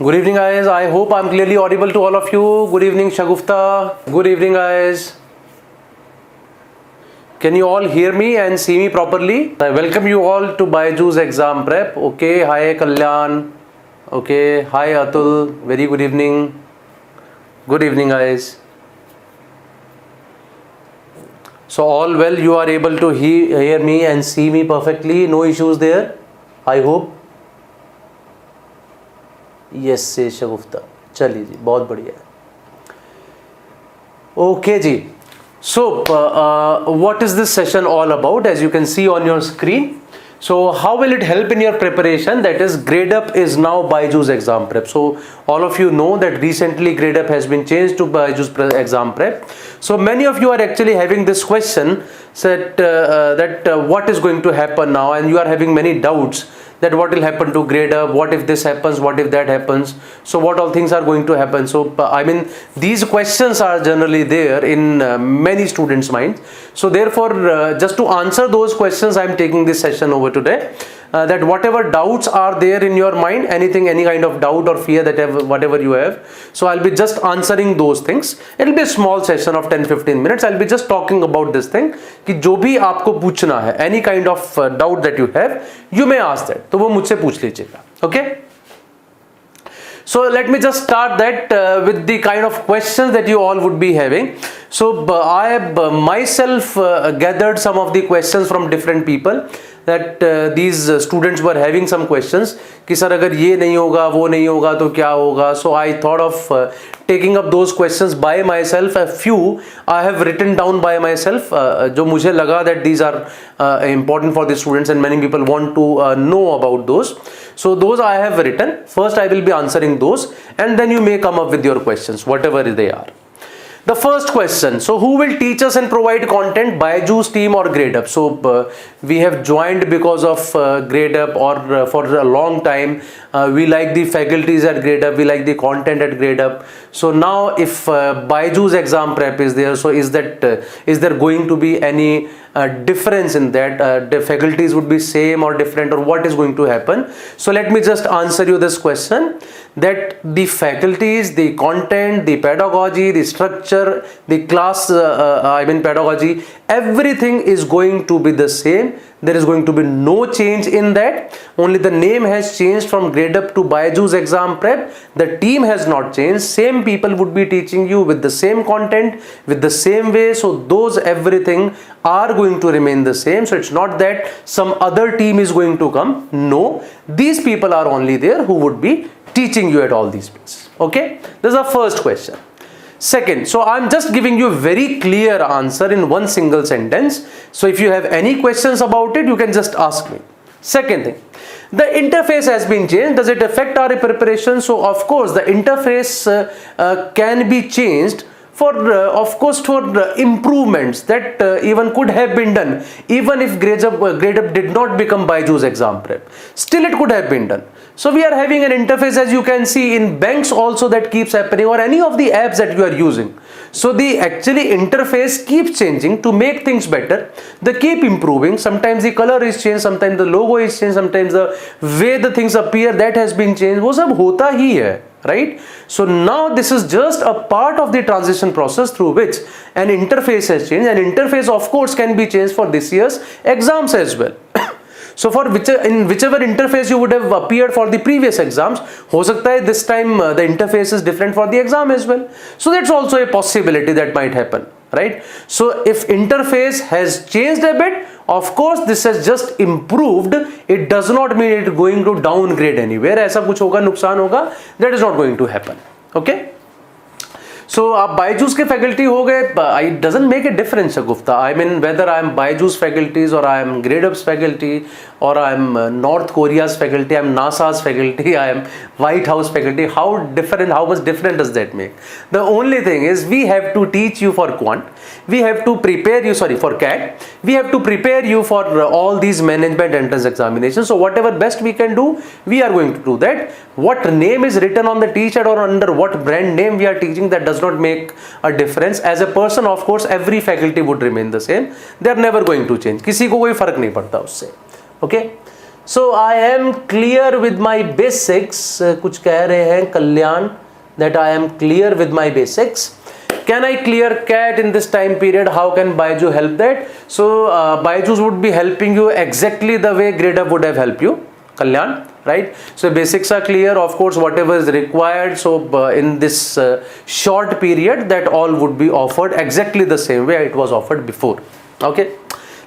Good evening, guys. I hope I'm clearly audible to all of you. Good evening, Shagufta. Good evening, guys. Can you all hear me and see me properly? I welcome you all to BYJU'S exam prep. Okay, hi Kalyan. Okay, hi Atul. Very good evening. Good evening, guys. So all well, you are able to hear me and see me perfectly. No issues there, I hope. Yes से शगुफ्ता चलिए जी बहुत बढ़िया okay जी so what is this session all about as you can see on your screen so how will it help in your preparation? That is, grade up is now BYJU'S exam prep. So all of you know that recently grade up has been changed to BYJU'S exam prep. So many of you are actually having this question that what is going to happen now, and you are having many doubts that what will happen to grade up, what if this happens, what if that happens, so what all things are going to happen. So I mean, these questions are generally there in many students' minds. So therefore, just to answer those questions, I am taking this session over today. That whatever doubts are there in your mind, any kind of doubt or fear that whatever you have, so I'll be just answering those things. It'll be a small session of 10-15 minutes. I'll be just talking about this thing कि जो भी आपको पूछना है, any kind of doubt that you have, you may ask that. तो वो मुझसे पूछ लीजिएगा. Okay? So let me just start that with the kind of questions that you all would be having. So I have myself gathered some of the questions from different people that these students were having some questions कि sir अगर ये नहीं होगा वो नहीं होगा तो क्या होगा. So I thought of taking up those questions by myself. A few I have written down by myself जो मुझे लगा that these are important for the students and many people want to know about those. So those I have written. First I will be answering those and then you may come up with your questions whatever they are. The first question, so who will teach us and provide content, BYJU'S team or grade up? So we have joined because of grade up or for a long time we like the faculties at grade up, we like the content at grade up. So now if BYJU'S exam prep is there, so is there going to be any difference in that? The faculties would be same or different, or what is going to happen? So let me just answer you this question, that the faculties, the content, the pedagogy, the structure, the class pedagogy, everything is going to be the same. There is going to be no change in that. Only the name has changed from grade up to BYJU'S exam prep. The team has not changed. Same people would be teaching you with the same content, with the same way. So those everything are going to remain the same. So it's not that some other team is going to come. No, these people are only there who would be teaching you at all these places. Okay, this is the first question. Second, so I'm just giving you a very clear answer in one single sentence. So if you have any questions about it, you can just ask me. Second thing, the interface has been changed. Does it affect our preparation? So of course the interface can be changed for of course for improvements that even could have been done even if grade up did not become BYJU'S exam prep. Still it could have been done. So we are having an interface, as you can see, in banks also, that keeps happening, or any of the apps that you are using. So the actually interface keeps changing to make things better. They keep improving. Sometimes the color is changed, sometimes the logo is changed, sometimes the way the things appear, that has been changed. वो सब होता ही है, right? So now this is just a part of the transition process through which an interface has changed. An interface of course can be changed for this year's exams as well. So for whichever interface you would have appeared for the previous exams, हो सकता है this time the interface is different for the exam as well. So that's also a possibility that might happen, right? So if interface has changed a bit, of course this has just improved. It does not mean it going to downgrade anywhere. ऐसा कुछ होगा, नुकसान होगा, that is not going to happen. Okay? So आप BYJU'S के faculty हो गए, it doesn't make a difference, Shagufta. I mean, whether I am BYJU'S faculties or I am grade up's faculty or I am North Korea's faculty, I am NASA's faculty, I am White House faculty, how much different does that make? The only thing is we have to teach you for quant, we have to prepare you, for CAT, we have to prepare you for all these management entrance examinations. So whatever best we can do, we are going to do that. What name is written on the t-shirt or under what brand name we are teaching, that does not make a difference. As a person, of course, every faculty would remain the same. They are never going to change. किसी को कोई फर्क नहीं पड़ता उससे. Okay. So I am clear with my basics. कुछ कह रहे हैं कल्याण that I am clear with my basics. Can I clear CAT in this time period? How can BYJU'S help that? So BYJU'S would be helping you exactly the way GradeUp would have helped you, Kalyan, right? So basics are clear, of course, whatever is required. So in this short period, that all would be offered exactly the same way it was offered before. Okay.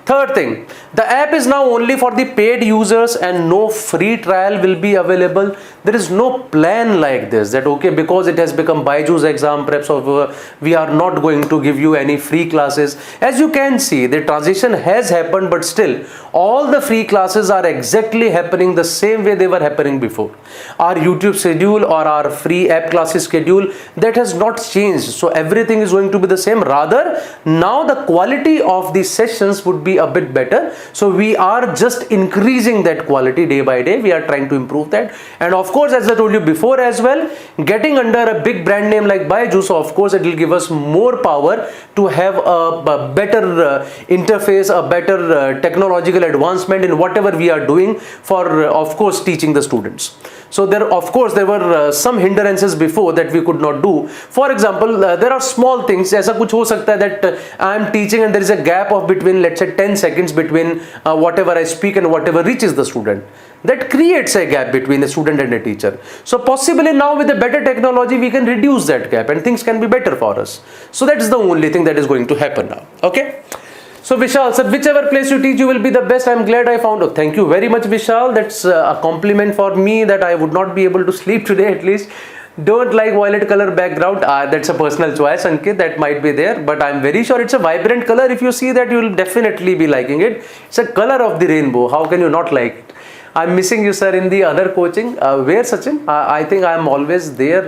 Third thing, the app is now only for the paid users and no free trial will be available. There is no plan like this that okay, because it has become BYJU'S exam prep, so we are not going to give you any free classes. As you can see, the transition has happened, but still all the free classes are exactly happening the same way they were happening before. Our YouTube schedule or our free app classes schedule, that has not changed. So everything is going to be the same. Rather, now the quality of the sessions would be a bit better. So we are just increasing that quality day by day. We are trying to improve that. And of course, as I told you before as well, getting under a big brand name like BYJU'S, so of course it will give us more power to have a better interface, a better technological advancement in whatever we are doing for of course teaching the students. So there were some hindrances before that we could not do. For example, there are small things. ऐसा कुछ हो सकता है that I am teaching and there is a gap of between, let's say, 10 seconds between whatever I speak and whatever reaches the student. That creates a gap between a student and a teacher. So possibly now with the better technology we can reduce that gap and things can be better for us. So that is the only thing that is going to happen now. Okay. So Vishal, sir, whichever place you teach, you will be the best. I'm glad I found. Oh, thank you very much, Vishal. That's a compliment for me that I would not be able to sleep today at least. Don't like violet color background. That's a personal choice, Ankit. That might be there, but I'm very sure it's a vibrant color. If you see that, you will definitely be liking it. It's a color of the rainbow. How can you not like it? I'm missing you, sir, in the other coaching. Where, Sachin? I think I'm always there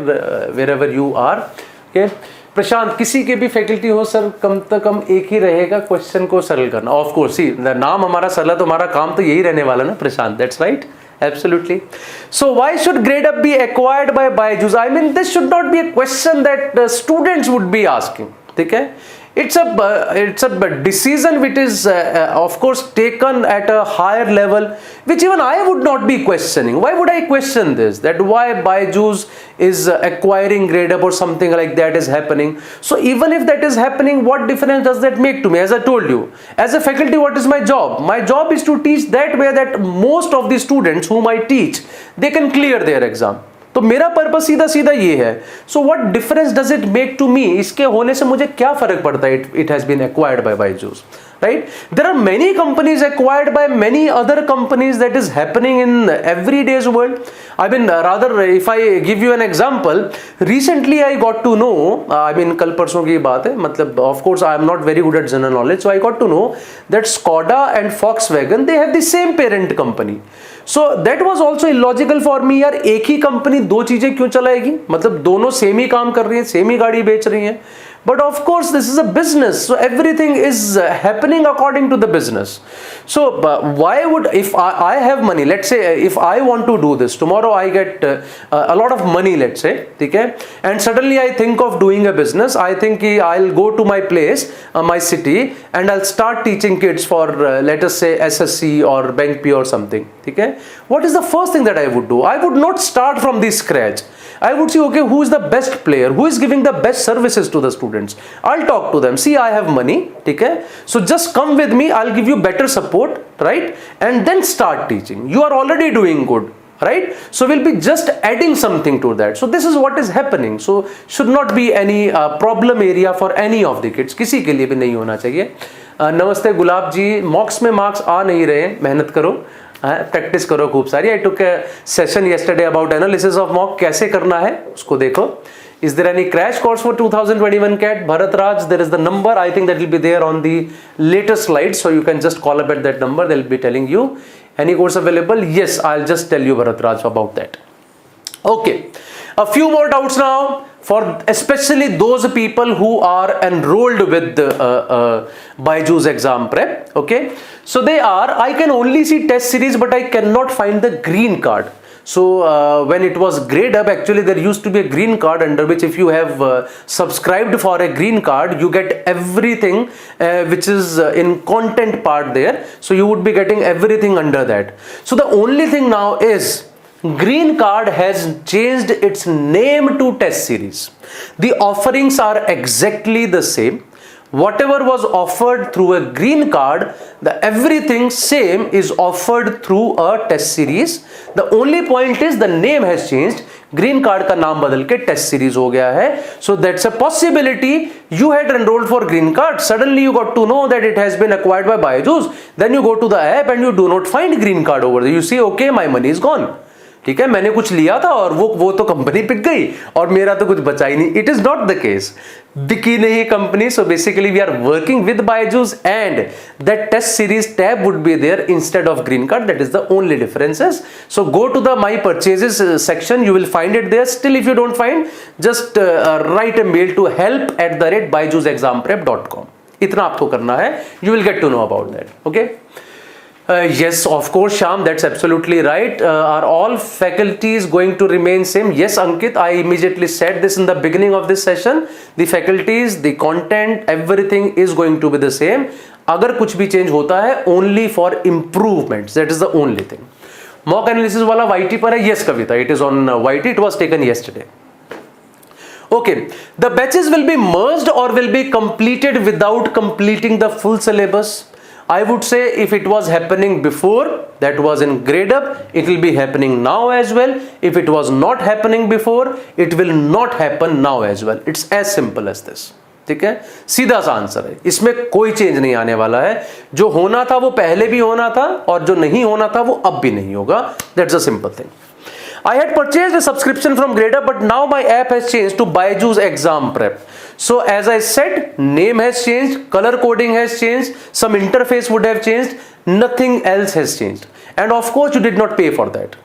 wherever you are. Okay. प्रशांत, किसी के भी faculty हो sir, कम से कम एक ही रहेगा question को सरल करना. ऑफ कोर्स, सी नाम हमारा सरल है तो हमारा काम तो यही रहने वाला ना Prashant. That's right, absolutely. So why should GradeUp be acquired by BYJU'S? I mean, this should not be a question that students would be asking. ठीक है, it's a decision which is of course taken at a higher level, which even I would not be questioning. Why would I question this, that why BYJU'S is acquiring GradeUp or something like that is happening? So even if that is happening, what difference does that make to me? As I told you, as a faculty, what is my job? My job is to teach that way that most of the students whom I teach, they can clear their exam. तो मेरा purpose सीधा सीधा ये है. So what difference does it make to me? इसके होने से मुझे क्या फर्क पड़ता है? It has been acquired by BYJU'S, right? There are many companies acquired by many other companies. That is happening in everyday's world. I mean, rather, if I give you an example, recently I got to know, I mean, कल परसों की बात है, मतलब of course I am not very good at general knowledge, so I got to know that Skoda and Volkswagen, they have the same parent company. So that was also illogical for me. यार, एक ही company दो चीजें क्यों चलाएगी? मतलब दोनों same ही काम कर रही हैं, सेम ही गाड़ी बेच रही हैं. But of course, this is a business, so everything is happening according to the business. So why would, if I have money, let's say if I want to do this, tomorrow I get a lot of money, let's say, okay, and suddenly I think of doing a business. I think I'll go to my place, my city, and I'll start teaching kids for let us say SSC or Bank P or something. Okay, what is the first thing that I would do? I would not start from the scratch. I would see, okay, who is the best player, who is giving the best services to the students. I'll talk to them. See, I have money, okay? So just come with me. I'll give you better support, right? And then start teaching. You are already doing good, right? So we'll be just adding something to that. So this is what is happening. So should not be any problem area for any of the kids. किसी के लिए भी नहीं होना चाहिए. नमस्ते गुलाब जी, मॉक्स में marks आ नहीं रहे, मेहनत करो, प्रैक्टिस करो खूब सारी. I took a session yesterday about analysis of mock. कैसे करना है उसको देखो. Is there any crash course for 2021 CAT? Bharat Raj, there is the number. I think that will be there on the latest slide, so you can just call up at that number. They'll be telling you any course available. Yes, I'll just tell you, Bharat Raj, about that. Okay, a few more doubts now for especially those people who are enrolled with BYJU'S exam prep. Okay, so they are, I can only see test series but I cannot find the green card. So when it was grade up, actually there used to be a green card under which if you have subscribed for a green card, you get everything which is in content part there. So you would be getting everything under that. So the only thing now is green card has changed its name to test series. The offerings are exactly the same. Whatever was offered through a green card, the everything same is offered through a test series. The only point is the name has changed. Green card का नाम बदल के test series हो गया है. So that's a possibility. You had enrolled for green card. Suddenly you got to know that it has been acquired by BYJU'S. Then you go to the app and you do not find green card over there. You see, okay, my money is gone. ठीक है, मैंने कुछ लिया था और वो तो company pick गई और मेरा तो कुछ बचा ही नहीं. It is not the case. बिकी नहीं company. So basically we are working with BYJU'S and that test series tab would be there instead of green card. That is the only differences. So go to the my purchases section, you will find it there. Still if you don't find, just write a mail to help@byju'sexamprep.com. इतना आपको करना है. You will get to know about that. Okay. Yes, of course, Shyam, that's absolutely right. Are all faculties going to remain same? Yes, Ankit, I immediately said this in the beginning of this session. The faculties, the content, everything is going to be the same. अगर कुछ भी change होता है, only for improvements. That is the only thing. Mock analysis वाला YT पर है? Yes, Kavita, it is on YT. It was taken yesterday. Okay, the batches will be merged or will be completed without completing the full syllabus. I would say if it was happening before, that was in grade up, it will be happening now as well. If it was not happening before, it will not happen now as well. It's as simple as this. ठीक है, सीधा सा answer है. इसमें कोई change नहीं आने वाला है. जो होना था वो पहले भी होना था और जो नहीं होना था वो अब भी नहीं होगा. That's a simple thing. I had purchased a subscription from GradeUp, but now my app has changed to BYJU'S Exam Prep. So as I said, name has changed, color coding has changed, some interface would have changed, nothing else has changed. And of course you did not pay for that.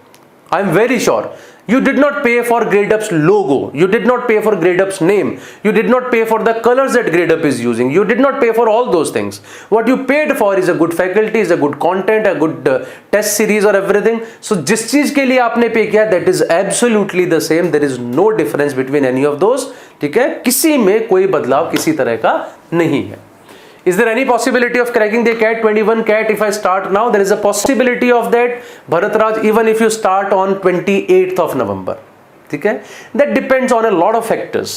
I'm very sure. You did not pay for GradeUp's logo. You did not pay for GradeUp's name. You did not pay for the colors that GradeUp is using. You did not pay for all those things. What you paid for is a good faculty, is a good content, a good test series or everything. So जिस चीज के लिए आपने पे किया, that is absolutely the same. There is no difference between any of those. ठीक है, किसी में कोई बदलाव किसी तरह का नहीं है. Is there any possibility of cracking the CAT 21 CAT if I start now? There is a possibility of that, Bharatraj, even if you start on 28th of November. ठीक है, that depends on a lot of factors.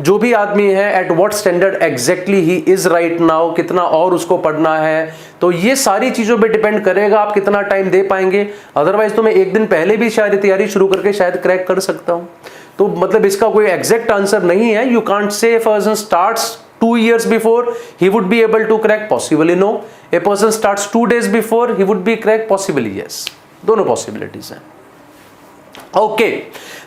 जो भी आदमी है, at what standard exactly he is right now, कितना और उसको पढ़ना है, तो ये सारी चीज़ों पे डिपेंड करेगा आप कितना टाइम दे पाएंगे. अदरवाइज तो मैं एक दिन पहले भी शायद तैयारी शुरू करके शायद क्रैक कर सकता हूँ. तो मतलब इसका कोई एग्जैक्ट आंसर नहीं है. You can't say a person starts 2 years before, he would be able to crack, possibly no. A person starts 2 days before, he would be crack, possibly yes. दोनों possibilities हैं. Okay,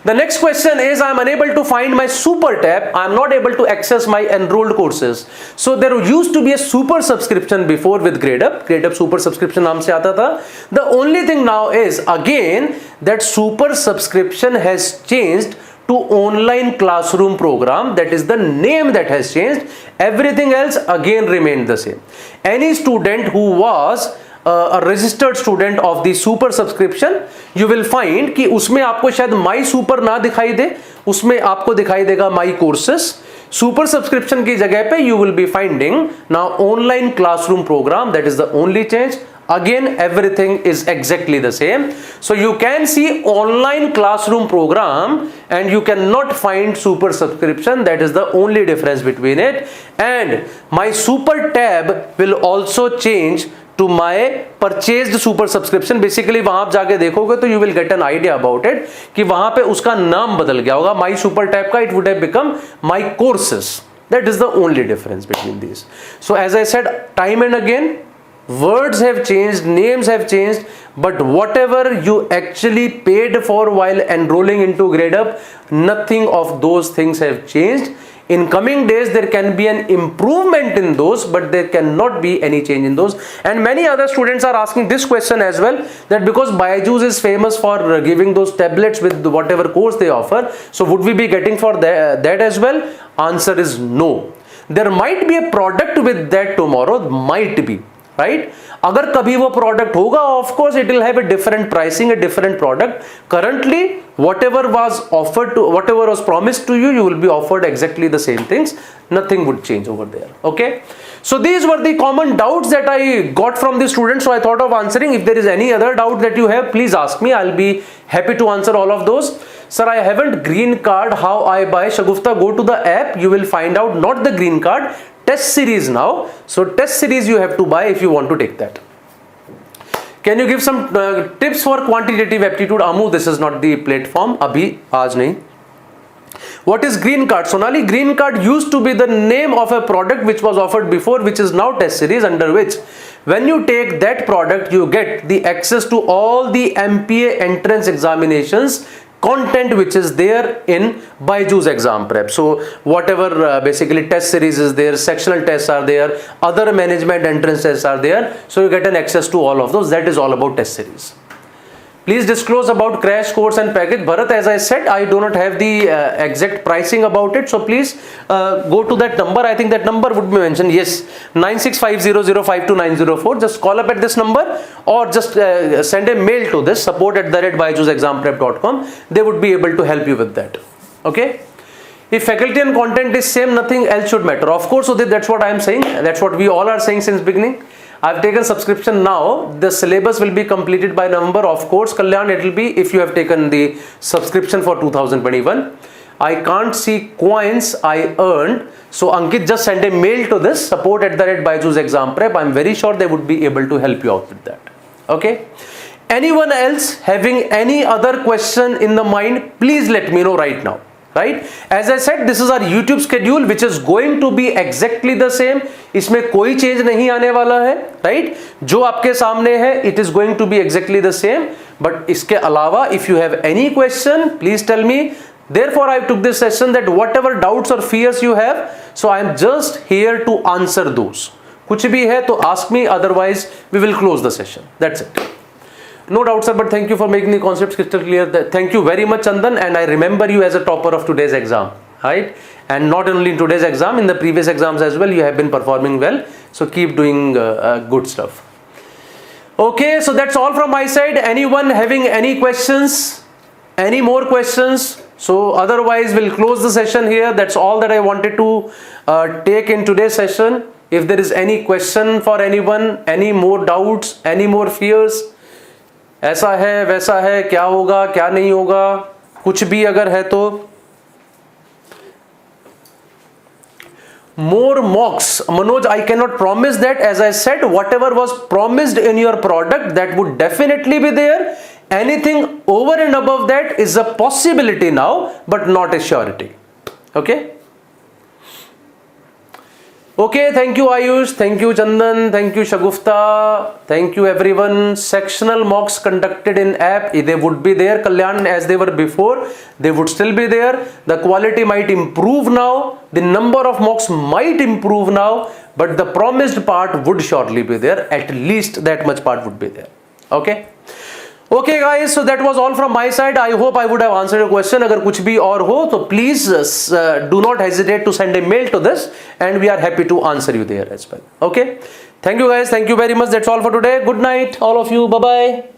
the next question is, I am unable to find my super tab. I am not able to access my enrolled courses. So there used to be a super subscription before with GradeUp. GradeUp super subscription नाम से आता था. The only thing now is again that super subscription has changed to online classroom program. That is the name that has changed. Everything else again remained the same. Any student who was a registered student of the super subscription, you will find कि उसमें आपको शायद my super ना दिखाई दे, उसमें आपको दिखाई देगा my courses. Super subscription की जगह पे you will be finding now online classroom program. That is the only change. Again, everything is exactly the same. So you can see online classroom program and you cannot find super subscription. That is the only difference between it. And my super tab will also change to my purchased super subscription. Basically वहां आप जाके देखोगे तो you will get an idea about it कि वहां पे उसका नाम बदल गया होगा. My super tab का it would have become my courses. That is the only difference between these. So as I said time and again, words have changed, names have changed, but whatever you actually paid for while enrolling into GradeUp, nothing of those things have changed. In coming days there can be an improvement in those, but there cannot be any change in those. And many other students are asking this question as well, that because BYJU'S is famous for giving those tablets with whatever course they offer, so would we be getting for that as well? Answer is no. There might be a product with that tomorrow, might be. Right? अगर कभी वो product होगा, of course it will have a different pricing, a different product. Currently whatever was offered to, whatever was promised to you, you will be offered exactly the same things. Nothing would change over there. Okay, so these were the common doubts that I got from the students, so I thought of answering. If there is any other doubt that you have, please ask me. I'll be happy to answer all of those. Sir, I haven't green card, how I buy? Shagufta, go to the app, you will find out, not the green card, test series now. So test series you have to buy if you want to take that. Can you give some tips for quantitative aptitude? Amu, this is not the platform. Abhi, aaj nahi. What is green card? Sonali, green card used to be the name of a product which was offered before, which is now test series, under which when you take that product, you get the access to all the MPA entrance examinations content which is there in BYJU'S exam prep. So whatever basically test series is there, sectional tests are there, other management entrance tests are there, so you get an access to all of those. That is all about test series. Please disclose about crash course and package. Bharat, as I said, I do not have the exact pricing about it, so please go to that number. I think that number would be mentioned. Yes, 9650052904. Just call up at this number, or just send a mail to this support@byjusexamprep.com. They would be able to help you with that. Okay. If faculty and content is same, nothing else should matter. Of course, so that's what I am saying. That's what we all are saying since beginning. I've taken subscription now. The syllabus will be completed by November. Of course, Kalyan, it will be if you have taken the subscription for 2021. I can't see coins I earned. So Ankit, just send a mail to this support@byjus exam prep. I'm very sure they would be able to help you out with that. Okay. Anyone else having any other question in the mind, please let me know right now. Right, as I said, this is our YouTube schedule which is going to be exactly the same. इसमें कोई change नहीं आने वाला है. Right, जो आपके सामने है it is going to be exactly the same. But इसके अलावा if you have any question, please tell me. Therefore I took this session that whatever doubts or fears you have, so I am just here to answer those. कुछ भी है तो ask me, otherwise we will close the session. That's it. No doubt, sir, but thank you for making the concepts crystal clear. Thank you very much, Chandan, and I remember you as a topper of today's exam, right? And not only in today's exam, in the previous exams as well, you have been performing well. So keep doing good stuff. Okay, so that's all from my side. Anyone having any questions? Any more questions? So otherwise, we'll close the session here. That's all that I wanted to take in today's session. If there is any question for anyone, any more doubts, any more fears, ऐसा है वैसा है, क्या होगा क्या नहीं होगा, कुछ भी अगर है तो. More mocks, Manoj, I cannot promise that. As I said, whatever was promised in your product, that would definitely be there. Anything over and above that is a possibility now, but not a surety. Okay. Okay, thank you Ayush, thank you Chandan, thank you Shagufta, thank you everyone. Sectional mocks conducted in app, they would be there, Kalyan, as they were before, they would still be there. The quality might improve now, the number of mocks might improve now, but the promised part would surely be there. At least that much part would be there. Okay. Okay guys, so that was all from my side. I hope I would have answered your question. अगर कुछ भी और हो तो please do not hesitate to send a mail to this, and we are happy to answer you there as well. Okay, thank you guys, thank you very much. That's all for today. Good night all of you. Bye bye.